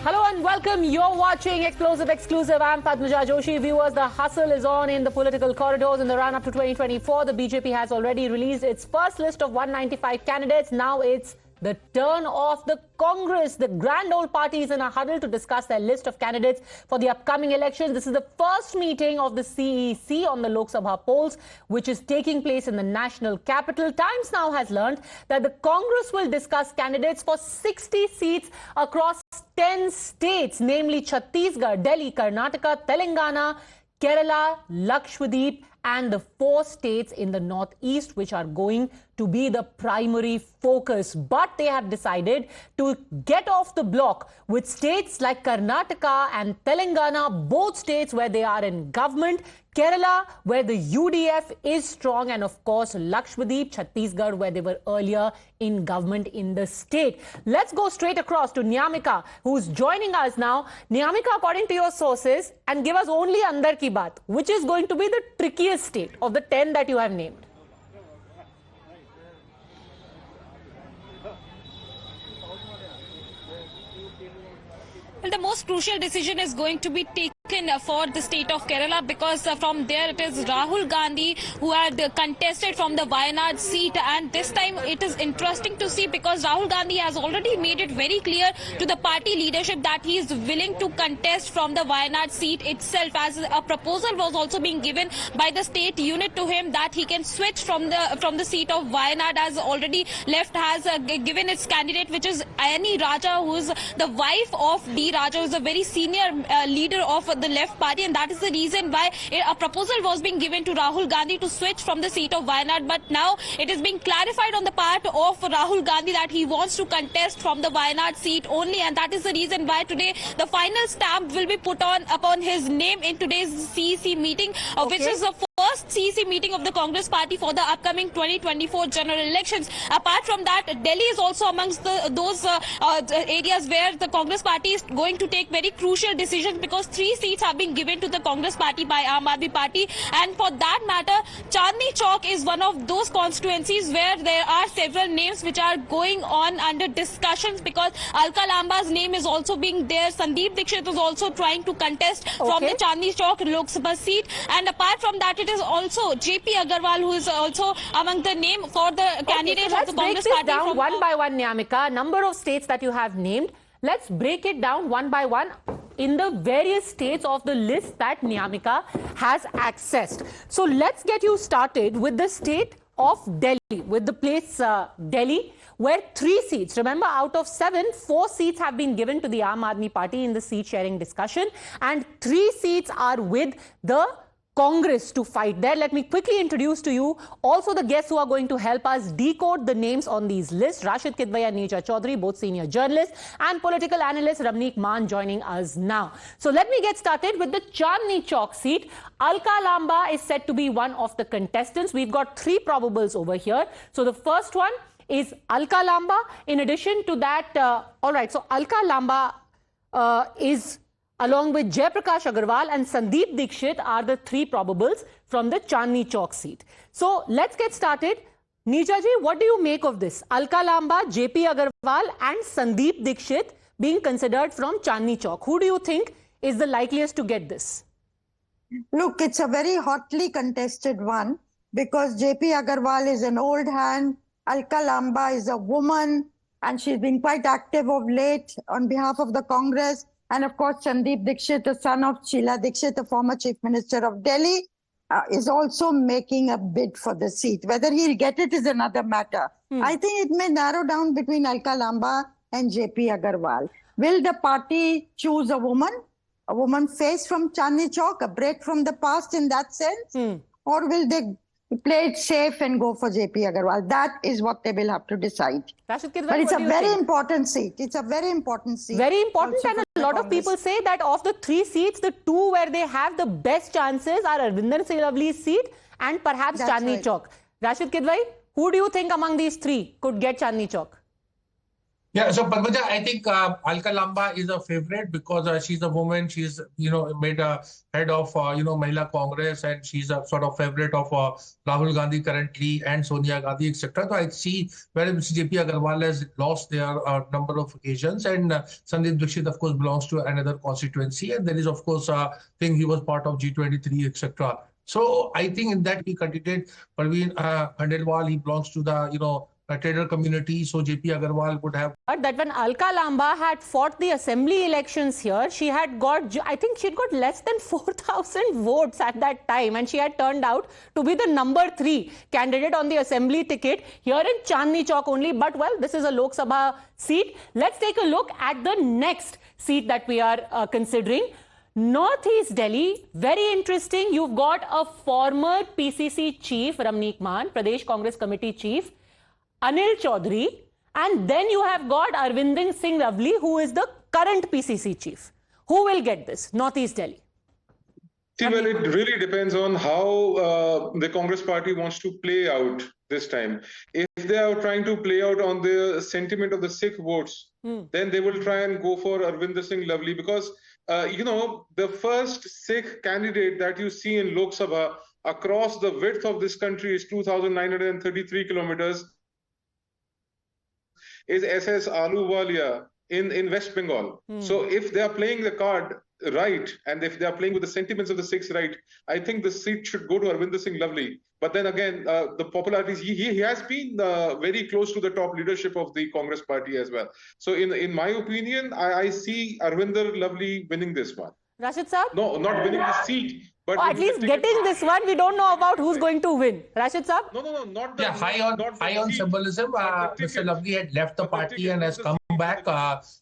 Hello and welcome. You're watching Explosive Exclusive. I'm Padmaja Joshi. Viewers, the hustle is on in the political corridors in the run-up to 2024. The BJP has already released its first list of 195 candidates. Now it's the turn of the Congress. The grand old party is in a huddle to discuss their list of candidates for the upcoming elections. This is the first meeting of the CEC on the Lok Sabha polls, which is taking place in the national capital. Times now has learned that the Congress will discuss candidates for 60 seats across 10 states, namely Chhattisgarh, Delhi, Karnataka, Telangana, Kerala, Lakshadweep, and the 4 states in the northeast, which are going to be the primary focus. But they have decided to get off the block with states like Karnataka and Telangana, both states where they are in government, Kerala, where the UDF is strong, and of course Lakshadweep, Chhattisgarh, where they were earlier in government in the state. Let's go straight across to Nyamika, who's joining us now. Nyamika, according to your sources, and give us only Andar Ki Baat, which is going to be the trickiest state of the 10 that you have named? Well, the most crucial decision is going to be taken for the state of Kerala, because from there it is Rahul Gandhi who had contested from the Wayanad seat, and this time it is interesting to see because Rahul Gandhi has already made it very clear to the party leadership that he is willing to contest from the Wayanad seat itself, as a proposal was also being given by the state unit to him that he can switch from the seat of Wayanad, as already left has given its candidate, which is Annie Raja, who is the wife of D. Raja, who is a very senior leader of the left party, and that is the reason why a proposal was being given to Rahul Gandhi to switch from the seat of Wayanad. But now it is being clarified on the part of Rahul Gandhi that he wants to contest from the Wayanad seat only, and that is the reason why today the final stamp will be put on upon his name in today's CEC meeting, which is the first CEC meeting of the Congress party for the upcoming 2024 general elections. Apart from that, Delhi is also amongst those areas where the Congress party is going to take very crucial decisions, because 3 seats have been given to the Congress party by Aam Aadmi Party, and for that matter, Chandni Chowk is one of those constituencies where there are several names which are going on under discussions, because Alka Lamba's name is also being there. Sandeep Dixit is also trying to contest from the Chandni Chowk Lok Sabha seat, and apart from that, it is also JP Aggarwal who is also among the name for the candidates of the Congress party. Let's break this down one by one, Nyamika. Number of states that you have named. Let's break it down one by one in the various states of the list that Nyamika has accessed. So let's get you started with the state of Delhi, with the place Delhi, where 3 seats, remember, out of 7, 4 seats have been given to the Aam Aadmi Party in the seat sharing discussion, and 3 seats are with the Congress to fight there. Let me quickly introduce to you also the guests who are going to help us decode the names on these lists. Rashid Kidwai and Neerja Chowdhury, both senior journalists, and political analyst Ramneek Maan joining us now. So let me get started with the Chandni Chowk seat. Alka Lamba is said to be one of the contestants. We've got 3 probables over here. So the first one is Alka Lamba. In addition to that, all right, so Alka Lamba is along with Jayaprakash Aggarwal and Sandeep Dixit are the 3 probables from the Chandni Chowk seat. So let's get started. Neerja ji, what do you make of this? Alka Lamba, JP Aggarwal and Sandeep Dixit being considered from Chandni Chowk. Who do you think is the likeliest to get this? Look, it's a very hotly contested one, because JP Aggarwal is an old hand, Alka Lamba is a woman, and she's been quite active of late on behalf of the Congress. And of course, Sandeep Dixit, the son of Sheila Dixit, the former Chief Minister of Delhi, is also making a bid for the seat. Whether he'll get it is another matter. I think it may narrow down between Alka Lamba and JP Aggarwal. Will the party choose a woman face from Chandni Chowk, a break from the past in that sense? Or will they play it safe and go for JP Aggarwal? That is what they will have to decide. But it's a very important seat. It's a very important seat. Very important, and a lot of people say that of the 3 seats, the 2 where they have the best chances are Arvinder Singh Lavli's seat and perhaps Chandni Chowk. Rashid Kidwai, who do you think among these 3 could get Chandni Chowk? Yeah, so Padmaja, I think Alka Lamba is a favorite because she's a woman. She's, made a head of, Mahila Congress, and she's a sort of favorite of Rahul Gandhi currently and Sonia Gandhi, etc. So I see where JP Aggarwal has lost their number of occasions, and Sandeep Dixit, of course, belongs to another constituency, and there is, of course, thing he was part of G23, etc. So I think in that candidate, Parveen Khandelwal, he belongs to the, a trader community, so JP Aggarwal would have. That when Alka Lamba had fought the assembly elections here, she had got, I think she'd got less than 4,000 votes at that time, and she had turned out to be the number 3 candidate on the assembly ticket here in Chandni Chowk only. But well, this is a Lok Sabha seat. Let's take a look at the next seat that we are considering. Northeast Delhi, very interesting. You've got a former PCC chief, Ramneek Maan, Pradesh Congress Committee chief, Anil Chaudhary, and then you have got Arvinder Singh Ravli, who is the current PCC chief. Who will get this? Northeast Delhi. See, well, it really depends on how the Congress party wants to play out this time. If they are trying to play out on the sentiment of the Sikh votes, then they will try and go for Arvinder Singh Ravli because, the first Sikh candidate that you see in Lok Sabha across the width of this country is 2,933 kilometers. Is SS Ahluwalia in West Bengal. So if they are playing the card right, and if they are playing with the sentiments of the Sikhs right, I think the seat should go to Arvinder Singh Ravli. But then again, the popularity, he has been very close to the top leadership of the Congress party as well. So in my opinion, I see Arvinder Ravli winning this one. Rashid Saab? No, not winning the seat. But at least getting this one, we don't know about who's going to win. Rashid Saab? No, not the, yeah, high on symbolism. Mr. Lavli had left the party and has come back.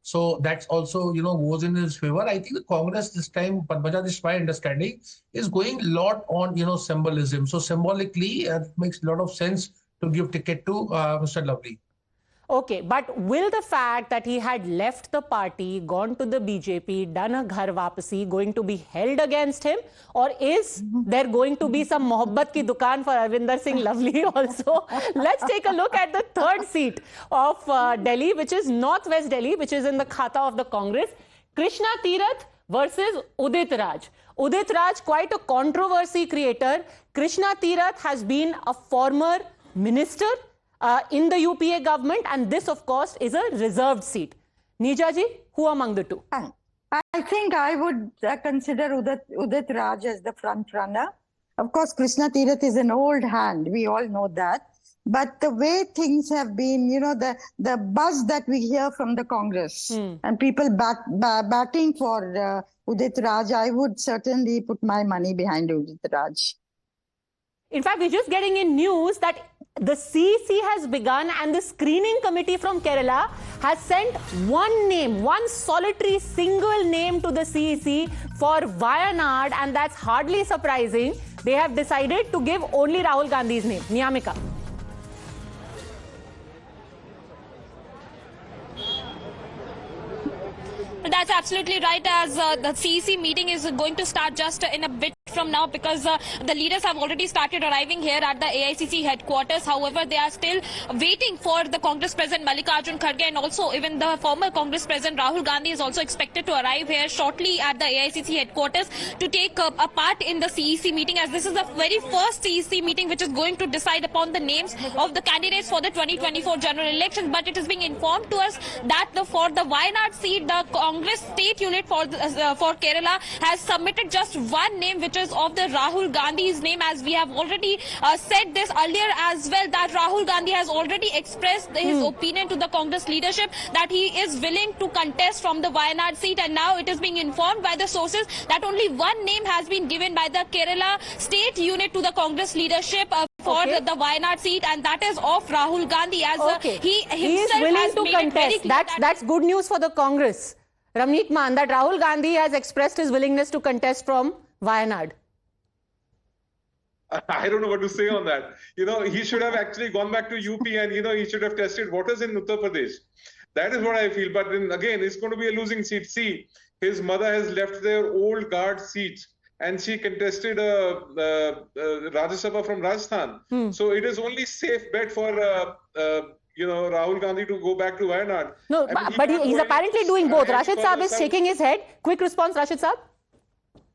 So that's also, goes in his favor. I think the Congress this time, Padmaja, this is my understanding, is going a lot on, symbolism. So symbolically, it makes a lot of sense to give ticket to Mr. Lavli. Okay, but will the fact that he had left the party, gone to the BJP, done a ghar wapasi, going to be held against him? Or is there going to be some mohabbat ki dukaan for Arvinder Singh Lavli also? Let's take a look at the third seat of Delhi, which is Northwest Delhi, which is in the khata of the Congress. Krishna Tirath versus Udit Raj. Udit Raj, quite a controversy creator. Krishna Tirath has been a former minister in the UPA government, and this, of course, is a reserved seat. Neerja ji, who among the two? I think I would consider Udit Raj as the front runner. Of course, Krishna Tirath is an old hand. We all know that. But the way things have been, the buzz that we hear from the Congress and people batting for Udit Raj, I would certainly put my money behind Udit Raj. In fact, we're just getting in news that the CEC has begun and the screening committee from Kerala has sent one solitary single name to the CEC for Wayanad, and that's hardly surprising. They have decided to give only Rahul Gandhi's name. Niyamika. That's absolutely right, as the CEC meeting is going to start just in a bit from now, because the leaders have already started arriving here at the AICC headquarters. However, they are still waiting for the Congress President Mallikarjun Kharge, and also even the former Congress President Rahul Gandhi is also expected to arrive here shortly at the AICC headquarters to take a part in the CEC meeting, as this is the very first CEC meeting which is going to decide upon the names of the candidates for the 2024 general elections. But it is being informed to us that for the Wayanad seat, the Congress state unit for Kerala has submitted just one name, which is of the Rahul Gandhi's name, as we have already said this earlier as well, that Rahul Gandhi has already expressed his opinion to the Congress leadership that he is willing to contest from the Wayanad seat, and now it is being informed by the sources that only one name has been given by the Kerala state unit to the Congress leadership for the Wayanad seat, and that is of Rahul Gandhi, as he himself is willing has to made contest. it very clear That's good news for the Congress. Ramneek Maan, that Rahul Gandhi has expressed his willingness to contest from Wayanad. I don't know what to say on that. He should have actually gone back to UP and, he should have tested waters in Uttar Pradesh. That is what I feel. But then again, it's going to be a losing seat. See, his mother has left their old guard seat and she contested Rajya Sabha from Rajasthan. So it is only safe bet for, Rahul Gandhi to go back to Wayanad. No, but he's apparently doing both. Rashid Saab is shaking his head. Quick response, Rashid Saab.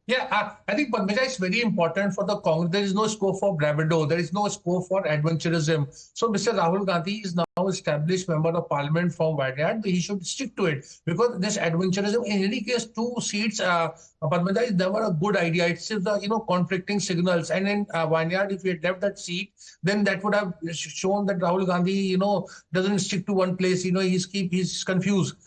Yeah, I think Padmaja is very important for the Congress. There is no scope for bravado. There is no scope for adventurism. So Mr. Rahul Gandhi is now established member of parliament from Wayanad. He should stick to it because this adventurism, in any case, 2 seats, Padmaja, is never a good idea. It's just conflicting signals. And in Wayanad, if he had left that seat, then that would have shown that Rahul Gandhi, doesn't stick to one place. He's confused.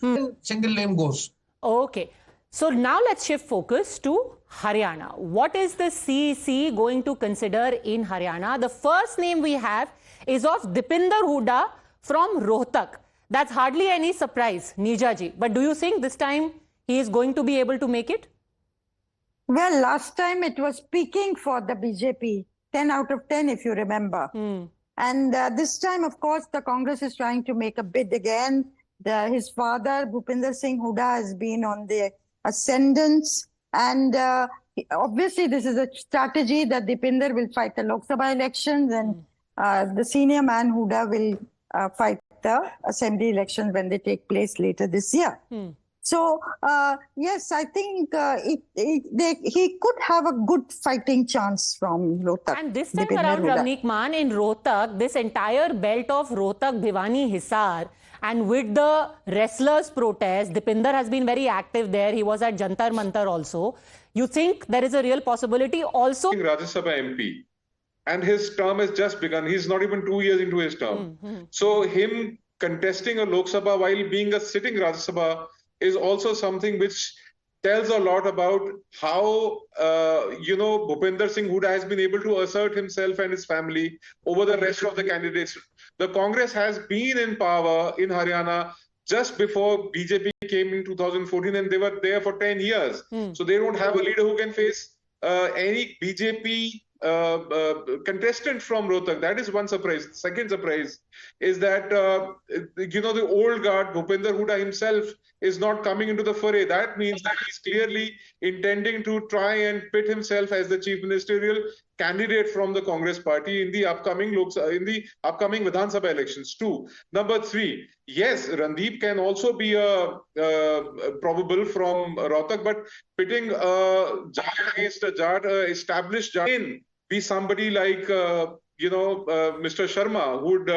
Single name goes. Okay. So now let's shift focus to Haryana. What is the CEC going to consider in Haryana? The first name we have is of Deepender Hooda from Rohtak. That's hardly any surprise, Neerja ji. But do you think this time he is going to be able to make it? Well, last time it was peaking for the BJP, 10 out of 10 if you remember. And this time, of course, the Congress is trying to make a bid again. His father, Bhupinder Singh Hooda, has been on the ascendance. And obviously, this is a strategy that Deepender will fight the Lok Sabha elections and the senior man Hooda will fight the assembly elections when they take place later this year. So, yes, I think he could have a good fighting chance from Rohtak. And this time around, Ravneek Man, in Rohtak, this entire belt of Rohtak, Bhiwani, Hisar, and with the wrestlers' protest, Deepender has been very active there. He was at Jantar Mantar also. You think there is a real possibility also? Rajya Sabha MP, and his term has just begun. He's not even 2 years into his term. So him contesting a Lok Sabha while being a sitting Rajya Sabha is also something which tells a lot about how, Bhupinder Singh Hooda has been able to assert himself and his family over the rest of the candidates. The Congress has been in power in Haryana just before BJP came in 2014, and they were there for 10 years. So they don't have a leader who can face any BJP contestant from Rohtak. That is one surprise. Second surprise is that, the old guard, Bhupinder Hooda himself, is not coming into the foray. That means that he's clearly intending to try and pit himself as the chief ministerial candidate from the Congress party in the upcoming Vidhan Sabha elections too. Number 3, yes, Randeep can also be probable from Rohtak, but pitting Jat against a Jat, established Jat, be somebody like Mr. Sharma, who would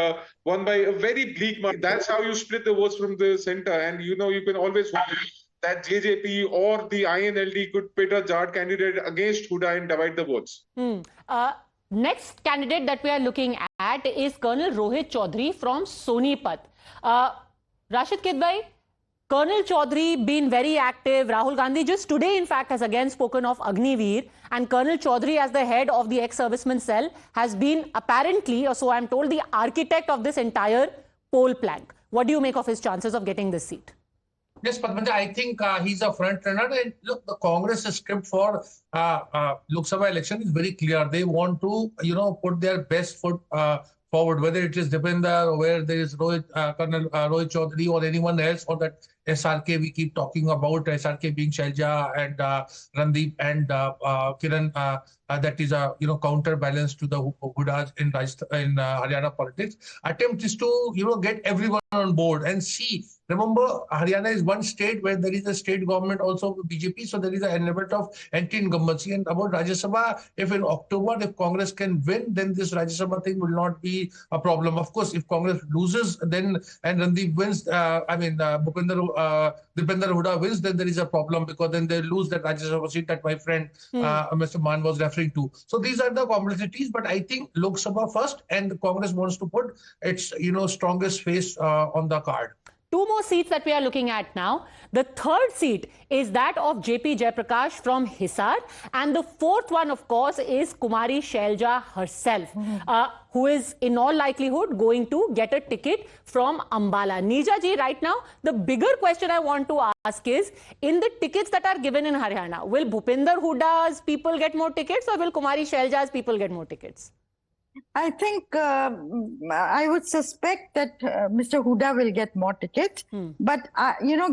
won by a very bleak margin. That's how you split the votes from the center. And you can always hope that JJP or the INLD could pit a Jat candidate against Hooda and divide the votes. Next candidate that we are looking at is Colonel Rohit Chowdhury from Sonipat. Rashid Kidbhai, Colonel Chowdhury been very active. Rahul Gandhi just today, in fact, has again spoken of Agniveer. And Colonel Chowdhury, as the head of the ex-serviceman cell, has been apparently, or so I'm told, the architect of this entire poll plank. What do you make of his chances of getting this seat? Yes, Padmaja, I think he's a front runner. And look, the Congress script for Lok Sabha election is very clear. They want to, put their best foot forward, whether it is Deepender or where there is Colonel Rohit Chowdhury or anyone else, or that SRK we keep talking about, SRK being Shailja and Randeep and Kiran, that is a counterbalance to the Hoodas in Haryana politics. Attempt is to get everyone on board and see. Remember, Haryana is one state where there is a state government also BJP, so there is an element of anti-incumbency. And about Rajya Sabha, if in October, if Congress can win, then this Rajya Sabha thing will not be a problem. Of course, if Congress loses, then and Randeep wins, Deepender Hooda wins, then there is a problem, because then they lose that Rajya Sabha seat that my friend Mr. Man was referring to. So these are the complexities, but I think Lok Sabha first, and the Congress wants to put its strongest face on the card. 2 more seats that we are looking at now. The third seat is that of JP Jayaprakash from Hisar. And the fourth one, of course, is Kumari Shailja herself, who is in all likelihood going to get a ticket from Ambala. Neerja ji, right now, the bigger question I want to ask is, in the tickets that are given in Haryana, will Bhupinder Hooda's people get more tickets, or will Kumari Shailja's people get more tickets? I think I would suspect that Mr. Hooda will get more tickets. But,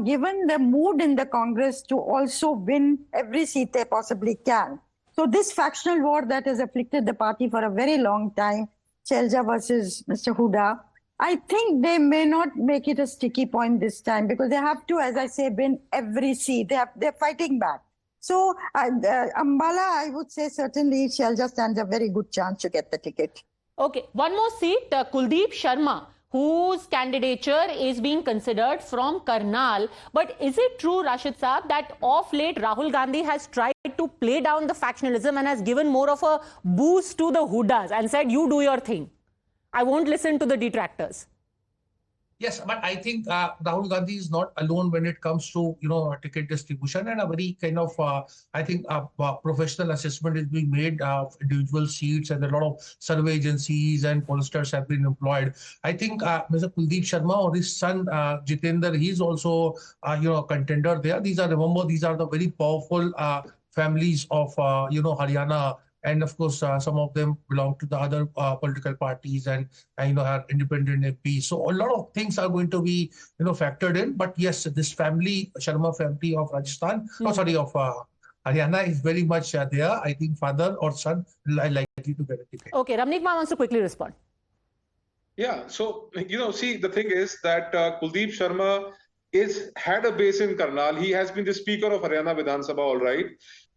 given the mood in the Congress to also win every seat they possibly can. So this factional war that has afflicted the party for a very long time, Shailja versus Mr. Hooda, I think they may not make it a sticky point this time because they have to, as I say, win every seat. They're fighting back. So Ambala, I would say certainly shall just stand a very good chance to get the ticket. Okay, one more seat, Kuldeep Sharma, whose candidature is being considered from Karnal. But is it true, Rashid Saab, that of late Rahul Gandhi has tried to play down the factionalism and has given more of a boost to the Hoodas and said, you do your thing? I won't listen to the detractors. Yes, but I think Rahul Gandhi is not alone when it comes to, ticket distribution, and a very kind of, professional assessment is being made of individual seats, and a lot of survey agencies and pollsters have been employed. I think Mr. Kuldeep Sharma or his son Jitendra, he's also, a contender there. These are the very powerful families of, Haryana. And of course, some of them belong to the other political parties and are independent MPs. So a lot of things are going to be, factored in. But yes, this family, Sharma family of Rajasthan, of Haryana is very much there. I think father or son are likely to get a ticket. Okay, Ramnik Ma wants to quickly respond. Yeah, so, see, the thing is that Kuldeep Sharma had a base in Karnal. He has been the speaker of Haryana Vidhan Sabha, all right.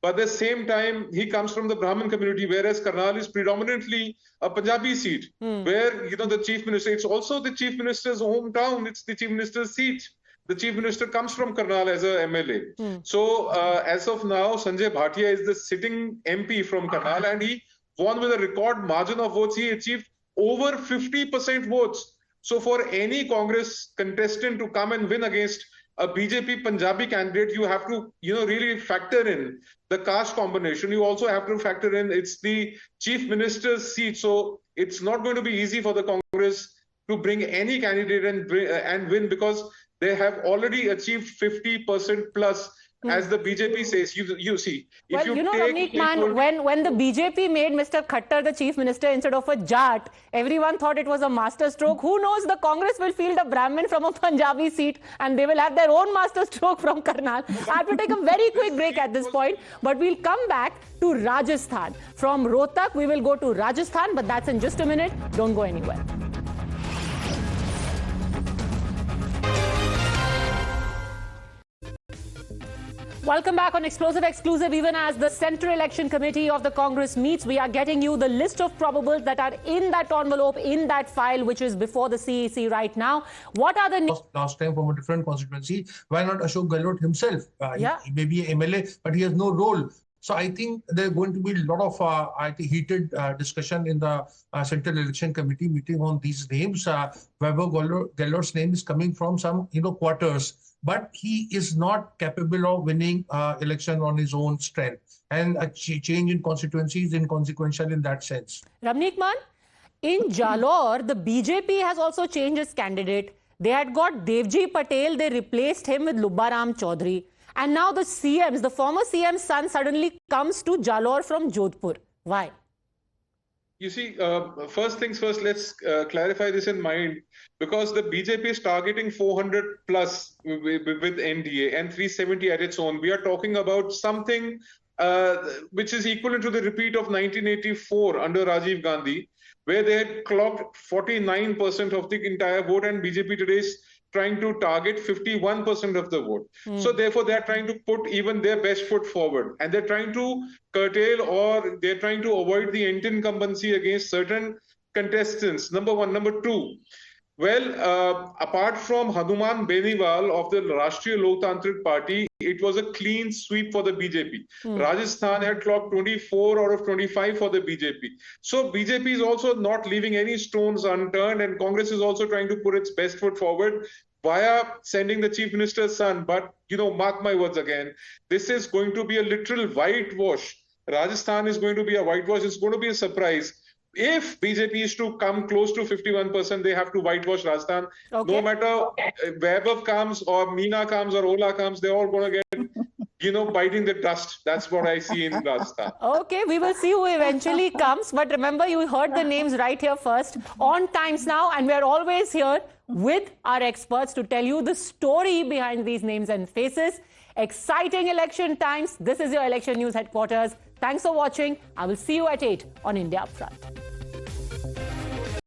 But at the same time, he comes from the Brahmin community, whereas Karnal is predominantly a Punjabi seat, where, the chief minister, it's also the chief minister's hometown, it's the chief minister's seat. The chief minister comes from Karnal as a MLA. So as of now, Sanjay Bhatia is the sitting MP from Karnal, and he won with a record margin of votes. He achieved over 50% votes. So for any Congress contestant to come and win against a BJP Punjabi candidate, you have to, really factor in the caste combination. You also have to factor in it's the chief minister's seat. So it's not going to be easy for the Congress to bring any candidate and win, because they have already achieved 50% plus. As the BJP says, you see. Well, Ramnik Man, when the BJP made Mr. Khattar the chief minister instead of a Jat, everyone thought it was a master stroke. Who knows, the Congress will field a Brahmin from a Punjabi seat and they will have their own master stroke from Karnal. I have to take a very quick break at this point, but we'll come back to Rajasthan. From Rohtak, we will go to Rajasthan, but that's in just a minute. Don't go anywhere. Welcome back on Explosive Exclusive. Even as the Central Election Committee of the Congress meets, we are getting you the list of probables that are in that envelope, in that file, which is before the CEC right now. What are the... Last time from a different constituency, why not Ashok Gehlot himself? He may be an MLA, but he has no role. So I think there's going to be a lot of heated discussion in the Central Election Committee meeting on these names. Vaibhav Gehlot's name is coming from some, quarters. But he is not capable of winning election on his own strength. And a change in constituency is inconsequential in that sense. Ramnik Man, in Jalore, the BJP has also changed its candidate. They had got Devji Patel, they replaced him with Lubbaram Chaudhary. And now the former CM's son suddenly comes to Jalore from Jodhpur. Why? You see, first things first, let's clarify this in mind, because the BJP is targeting 400 plus with NDA and 370 at its own. We are talking about something which is equivalent to the repeat of 1984 under Rajiv Gandhi, where they had clocked 49% of the entire vote, and BJP today is trying to target 51% of the vote. So therefore, they're trying to put even their best foot forward, and they're trying to curtail, or they're trying to avoid the anti-incumbency against certain contestants. Number one. Number two, well, apart from Hanuman Beniwal of the Rashtriya Loktantrik Party, it was a clean sweep for the BJP. Rajasthan had clocked 24 out of 25 for the BJP. So BJP is also not leaving any stones unturned, and Congress is also trying to put its best foot forward via sending the chief minister's son. But, mark my words again, this is going to be a literal whitewash. Rajasthan is going to be a whitewash. It's going to be a surprise. If BJP is to come close to 51%, they have to whitewash Rajasthan. Okay. No matter Vaibhav comes or Meena comes or Ola comes, they're all going to get, biting the dust. That's what I see in Rajasthan. Okay, we will see who eventually comes. But remember, you heard the names right here first. On Times Now, and we're always here with our experts to tell you the story behind these names and faces. Exciting election times. This is your Election News Headquarters. Thanks for watching. I will see you at 8 on India Upfront.